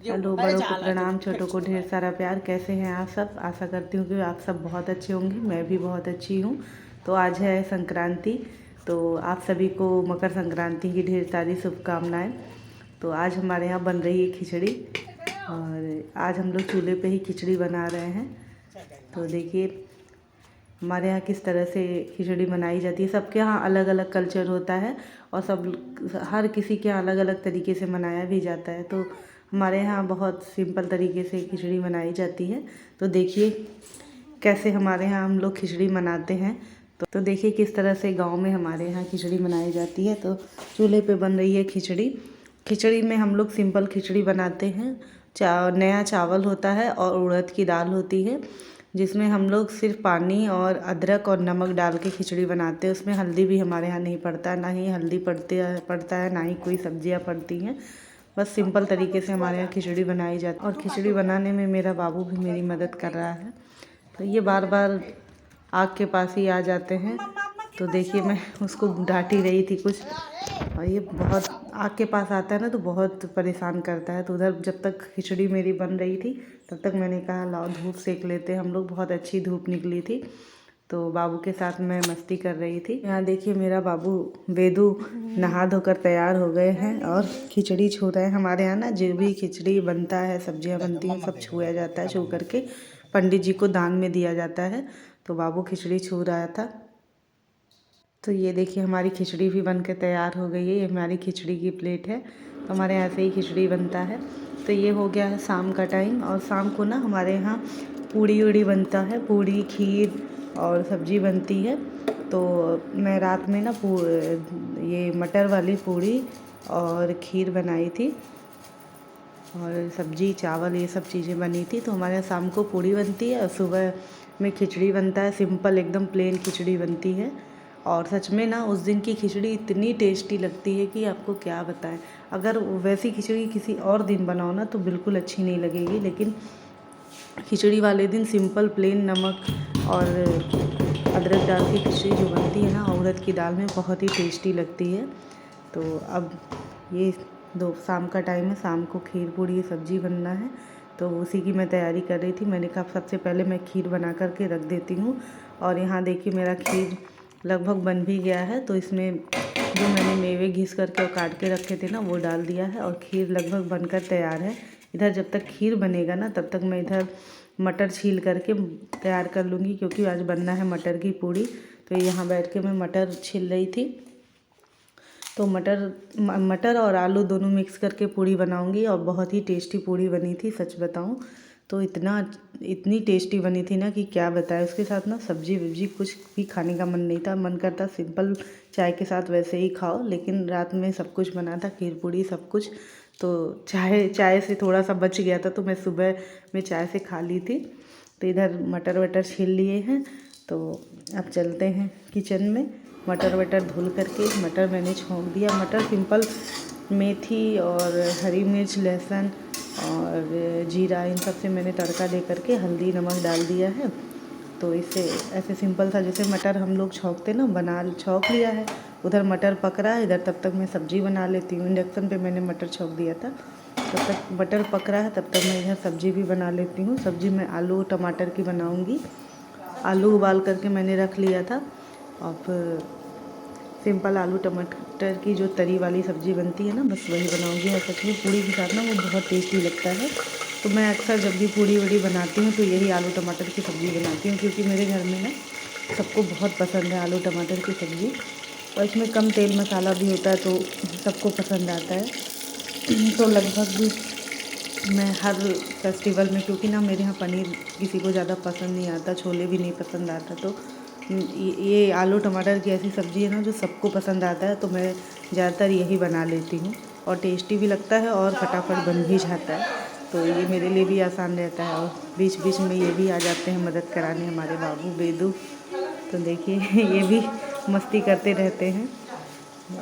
Hello, बड़ों को प्रणाम, छोटों को ढेर सारा प्यार। कैसे हैं आप सब? आशा करती हूँ कि आप सब बहुत अच्छे होंगे। मैं भी बहुत अच्छी हूँ। तो आज है संक्रांति, तो आप सभी को मकर संक्रांति की ढेर सारी शुभकामनाएं। तो आज हमारे यहाँ बन रही है खिचड़ी, और आज हम लोग चूल्हे पे ही खिचड़ी बना रहे हैं। तो देखिए हमारे यहाँ किस तरह से खिचड़ी बनाई जाती है। सबके यहाँ अलग अलग कल्चर होता है, और हर किसी के यहाँ अलग अलग तरीके से मनाया भी जाता है। तो हमारे यहाँ बहुत सिंपल तरीके से खिचड़ी बनाई जाती है। तो देखिए कैसे हमारे यहाँ हम लोग खिचड़ी मनाते हैं। तो देखिए किस तरह से गांव में हमारे यहाँ खिचड़ी बनाई जाती है। तो चूल्हे पे बन रही है खिचड़ी। खिचड़ी में हम लोग सिंपल खिचड़ी बनाते हैं। नया चावल होता है और उड़द की दाल होती है, जिसमें हम लोग सिर्फ पानी और अदरक और नमक डाल के खिचड़ी बनाते हैं। उसमें हल्दी भी हमारे यहाँ नहीं पड़ता, ना ही हल्दी पड़ता है, ना ही कोई सब्जियाँ पड़ती हैं। बस सिंपल तरीके से हमारे यहाँ खिचड़ी बनाई जाती है। और खिचड़ी बनाने में मेरा बाबू भी मेरी मदद कर रहा है। तो ये बार बार आग के पास ही आ जाते हैं। तो देखिए मैं उसको डांट ही रही थी कुछ, और ये बहुत आग के पास आता है ना, तो बहुत परेशान करता है। तो उधर जब तक खिचड़ी मेरी बन रही थी तब तक मैंने कहा लाओ धूप सेक लेते हम लोग। बहुत अच्छी धूप निकली थी, तो बाबू के साथ मैं मस्ती कर रही थी। यहाँ देखिए मेरा बाबू वेदू नहा धोकर तैयार हो गए हैं और खिचड़ी छू रहे हैं। हमारे यहाँ ना जो भी खिचड़ी बनता है, सब्जियाँ बनती हैं, सब छुआ जाता है। छू करके पंडित जी को दान में दिया जाता है। तो बाबू खिचड़ी छू रहा था। तो ये देखिए हमारी खिचड़ी भी बन के तैयार हो गई है। ये हमारी खिचड़ी की प्लेट है। तो हमारे यहाँ से ही खिचड़ी बनता है। तो ये हो गया है शाम का टाइम, और शाम को ना हमारे यहाँ पूड़ी उड़ी बनता है। पूड़ी, खीर और सब्जी बनती है। तो मैं रात में ना ये मटर वाली पूड़ी और खीर बनाई थी, और सब्जी, चावल, ये सब चीज़ें बनी थी। तो हमारे यहाँ शाम को पूड़ी बनती है और सुबह में खिचड़ी बनता है। सिंपल एकदम प्लेन खिचड़ी बनती है। और सच में ना उस दिन की खिचड़ी इतनी टेस्टी लगती है कि आपको क्या बताएं। अगर वैसी खिचड़ी किसी और दिन बनाओ ना तो बिल्कुल अच्छी नहीं लगेगी, लेकिन खिचड़ी वाले दिन सिंपल प्लेन नमक और अदरक डाल की खिचड़ी जो बनती है ना उड़द की दाल में, बहुत ही टेस्टी लगती है। तो अब ये शाम का टाइम है, शाम को खीर पूड़ी सब्जी बनना है। तो उसी की मैं तैयारी कर रही थी। मैंने कहा सबसे पहले मैं खीर बना करके रख देती हूँ। और यहाँ देखिए मेरा खीर लगभग बन भी गया है। तो इसमें जो मैंने मेवे घिस करके और काट के रखे थे ना वो डाल दिया है, और खीर लगभग बनकर तैयार है। इधर जब तक खीर बनेगा ना तब तक मैं इधर मटर छील करके तैयार कर लूँगी, क्योंकि आज बनना है मटर की पूड़ी। तो यहाँ बैठ के मैं मटर छील रही थी। तो मटर और आलू दोनों मिक्स करके पूड़ी बनाऊंगी, और बहुत ही टेस्टी पूड़ी बनी थी सच बताऊं तो। इतनी टेस्टी बनी थी ना कि क्या बताएं। उसके साथ ना सब्जी वब्जी कुछ भी खाने का मन नहीं था। मन करता सिंपल चाय के साथ वैसे ही खाओ, लेकिन रात में सब कुछ बना था, खीर पूड़ी सब कुछ। तो चाय से थोड़ा सा बच गया था, तो मैं सुबह में चाय से खा ली थी। तो इधर मटर वटर छील लिए हैं। तो अब चलते हैं किचन में। मटर वटर धुल करके मटर मैंने छोंक दिया। मटर सिंपल मेथी और हरी मिर्च, लहसुन और जीरा, इन सब से मैंने तड़का दे करके हल्दी नमक डाल दिया है। तो इससे ऐसे सिंपल सा जैसे मटर हम लोग छौंकते ना, छौंक लिया है। उधर मटर पक रहा है, इधर तब तक मैं सब्ज़ी बना लेती हूँ। इंडक्शन पे मैंने मटर छौंक दिया था। तब तक मटर पक रहा है, तब तक मैं इधर सब्ज़ी भी बना लेती हूँ। सब्ज़ी मैं आलू टमाटर की बनाऊँगी। आलू उबाल करके मैंने रख लिया था। अब सिंपल आलू टमाटर की जो तरी वाली सब्ज़ी बनती है ना, बस वही बनाऊंगी। और सच में पूड़ी के साथ ना वो बहुत टेस्टी लगता है। तो मैं अक्सर जब भी पूड़ी वड़ी बनाती हूँ तो यही आलू टमाटर की सब्ज़ी बनाती हूँ, क्योंकि मेरे घर में ना सबको बहुत पसंद है आलू टमाटर की सब्ज़ी। और इसमें कम तेल मसाला भी होता है, तो सबको पसंद आता है। तो लगभग मैं हर फेस्टिवल में, क्योंकि ना मेरे यहाँ पनीर किसी को ज़्यादा पसंद नहीं आता, छोले भी नहीं पसंद आता, तो ये आलू टमाटर की ऐसी सब्ज़ी है ना जो सबको पसंद आता है। तो मैं ज़्यादातर यही बना लेती हूँ, और टेस्टी भी लगता है और फटाफट बन भी जाता है। तो ये मेरे लिए भी आसान रहता है। और बीच बीच में ये भी आ जाते हैं मदद कराने, हमारे बाबू बेदू। तो देखिए ये भी मस्ती करते रहते हैं।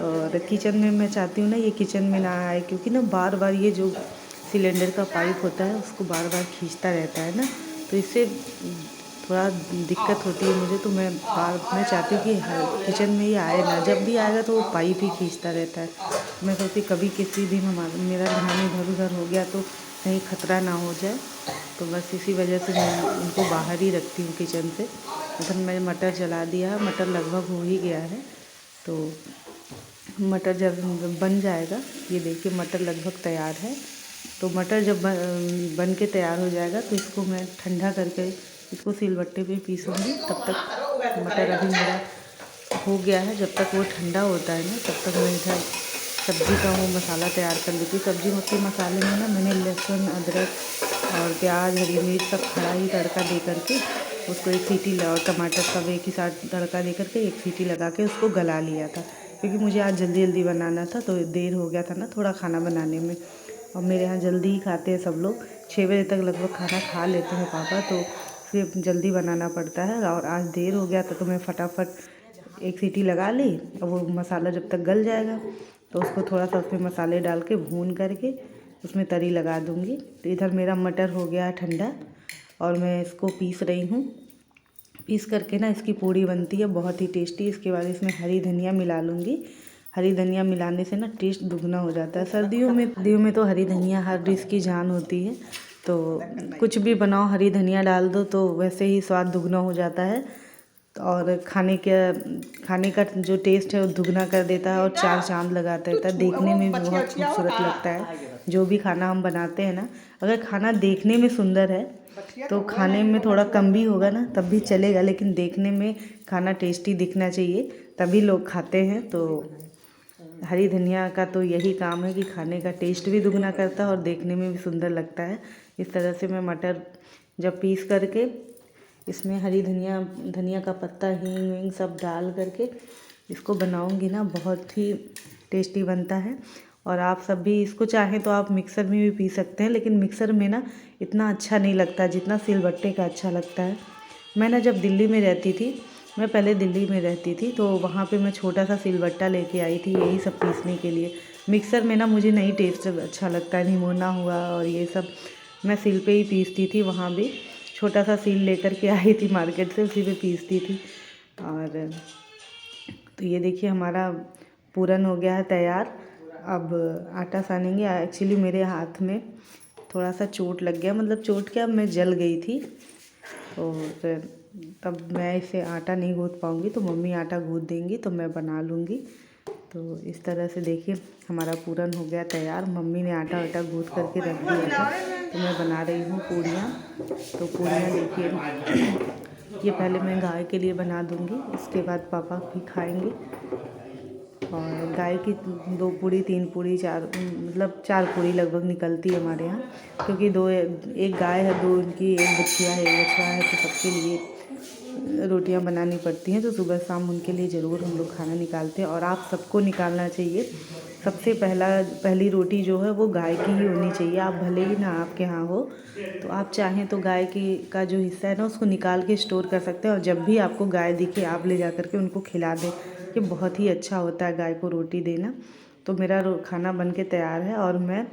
और किचन में मैं चाहती हूँ ना ये किचन में ना आए, क्योंकि ना बार बार ये जो सिलेंडर का पाइप होता है उसको बार बार खींचता रहता है ना, तो इससे थोड़ा दिक्कत होती है मुझे। तो मैं चाहती हूँ कि किचन में ही आए ना, जब भी आएगा तो वो पाइप ही खींचता रहता है। मैं सोचती कभी किसी दिन मेरा ध्यान इधर उधर हो गया तो कहीं खतरा ना हो जाए, तो बस इसी वजह से मैं उनको बाहर ही रखती हूँ किचन से। इधर मैंने मटर जला दिया है, मटर लगभग हो ही गया है। तो मटर जब बन जाएगा, ये देखिए मटर लगभग तैयार है। तो मटर जब बन के तैयार हो जाएगा तो इसको मैं ठंडा करके इसको सिलबट्टे पे पीसूँगी। तब तक मटर अभी मेरा हो गया है। जब तक वो ठंडा होता है ना, तब तक मैं इधर सब्ज़ी का वो मसाला तैयार कर लेती हूँ। सब्ज़ी के मसाले में ना मैंने लहसुन, अदरक और प्याज, हरी मिर्च सब खड़ा ही तड़का दे करके उसको एक सीटी और टमाटर सब एक ही साथ तड़का दे करके एक सीटी लगा के उसको गला लिया था, क्योंकि मुझे आज जल्दी जल्दी बनाना था, तो देर हो गया था ना थोड़ा खाना बनाने में। और मेरे यहाँ जल्दी ही खाते हैं सब लोग, 6 बजे तक लगभग खाना खा लेते हैं पापा, तो फिर जल्दी बनाना पड़ता है। और आज देर हो गया था तो मैं फटाफट एक सीटी लगा ली। अब वो मसाला जब तक गल जाएगा तो उसको थोड़ा सा उसमें मसाले डाल के भून करके उसमें तरी लगा दूँगी। तो इधर मेरा मटर हो गया ठंडा और मैं इसको पीस रही हूँ। पीस करके ना इसकी पूड़ी बनती है बहुत ही टेस्टी। इसके बाद इसमें हरी धनिया मिला लूँगी। हरी धनिया मिलाने से ना टेस्ट दुगना हो जाता है। सर्दियों में तो हरी धनिया हर डिश की जान होती है, तो कुछ भी बनाओ हरी धनिया डाल दो तो वैसे ही स्वाद दुगना हो जाता है। और खाने का जो टेस्ट है वो दुगना कर देता है और चार चांद लगा देता है। देखने में भी बहुत खूबसूरत लगता है। जो भी खाना हम बनाते हैं ना, अगर खाना देखने में सुंदर है तो खाने में थोड़ा कम भी होगा ना तब भी चलेगा, लेकिन देखने में खाना टेस्टी दिखना चाहिए, तभी लोग खाते हैं। तो हरी धनिया का तो यही काम है कि खाने का टेस्ट भी दुगना करता है और देखने में भी सुंदर लगता है। इस तरह से मैं मटर जब पीस करके इसमें हरी धनिया का पत्ता, हींग वींग सब डाल करके इसको बनाऊंगी ना, बहुत ही टेस्टी बनता है। और आप सब भी इसको चाहें तो आप मिक्सर में भी पी सकते हैं, लेकिन मिक्सर में ना इतना अच्छा नहीं लगता जितना सिलबट्टे का अच्छा लगता है। मैं ना जब दिल्ली में रहती थी, मैं पहले दिल्ली में रहती थी, तो वहाँ पे मैं छोटा सा सिलबट्टा लेके आई थी यही सब पीसने के लिए। मिक्सर में ना मुझे नहीं टेस्ट अच्छा लगता है, निमोना हुआ और ये सब मैं सिल पे ही पीसती थी। वहाँ भी छोटा सा सील लेकर के आई थी मार्केट से, उसी पे पीसती थी। और तो ये देखिए हमारा पूरन हो गया है तैयार। अब आटा सानेंगे। एक्चुअली मेरे हाथ में थोड़ा सा चोट लग गया, मतलब चोट क्या, मैं जल गई थी, तो तब मैं इसे आटा नहीं गूँथ पाऊँगी, तो मम्मी आटा गूँथ देंगी तो मैं बना लूँगी। तो इस तरह से देखिए हमारा पूरन हो गया तैयार। मम्मी ने आटा वाटा गूँथ करके रख दिया था, तो मैं बना रही हूँ पूड़ियाँ। तो पूड़ियाँ देखिए ये पहले मैं गाय के लिए बना दूँगी, उसके बाद पापा भी खाएँगे। और गाय की 2 पूड़ी 3 पूड़ी 4 मतलब 4 पूड़ी लगभग निकलती है हमारे यहाँ, क्योंकि एक गाय है, 2 उनकी, एक बच्चिया है, एक बछड़ा है, तो सबके लिए रोटियां बनानी पड़ती हैं। तो सुबह शाम उनके लिए ज़रूर हम लोग खाना निकालते हैं और आप सबको निकालना चाहिए। सबसे पहली रोटी जो है वो गाय की ही होनी चाहिए। आप भले ही ना आपके यहाँ हो, तो आप चाहें तो गाय का जो हिस्सा है ना उसको निकाल के स्टोर कर सकते हैं, और जब भी आपको गाय दिखे आप ले जा कर के उनको खिला दें। ये बहुत ही अच्छा होता है गाय को रोटी देना। तो मेरा खाना बन के तैयार है और मैं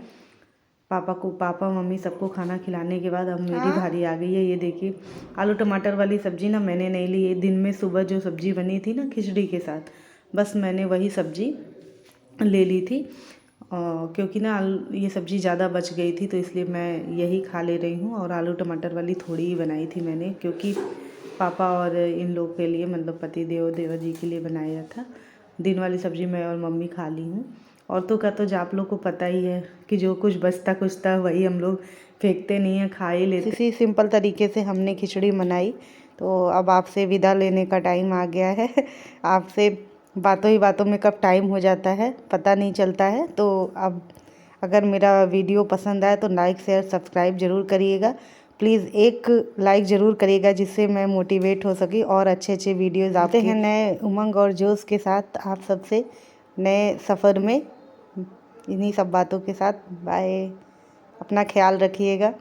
पापा मम्मी सबको खाना खिलाने के बाद अब मेरी बारी आ गई है। ये देखिए आलू टमाटर वाली सब्ज़ी ना मैंने नहीं ली। ये दिन में सुबह जो सब्ज़ी बनी थी ना खिचड़ी के साथ, बस मैंने वही सब्ज़ी ले ली थी, क्योंकि ना ये सब्ज़ी ज़्यादा बच गई थी, तो इसलिए मैं यही खा ले रही हूँ। और आलू टमाटर वाली थोड़ी ही बनाई थी मैंने, क्योंकि पापा और इन लोग के लिए, मतलब पति देवर जी के लिए बनाया था। दिन वाली सब्ज़ी मैं और मम्मी खा ली हूँ। औरतों का तो आप लोग को पता ही है कि जो कुछ बचता कुचता वही हम लोग फेंकते नहीं हैं, खा ही लेते। इसी सिंपल तरीके से हमने खिचड़ी बनाई। तो अब आपसे विदा लेने का टाइम आ गया है। आपसे बातों ही बातों में कब टाइम हो जाता है पता नहीं चलता है। तो अब अगर मेरा वीडियो पसंद आए तो लाइक शेयर सब्सक्राइब ज़रूर करिएगा। प्लीज़ एक लाइक ज़रूर करिएगा, जिससे मैं मोटिवेट हो सकी और अच्छे वीडियोज़ आते हैं नए उमंग और जोश के साथ आप सबसे नए सफ़र में। इन्हीं सब बातों के साथ बाय। अपना ख्याल रखिएगा।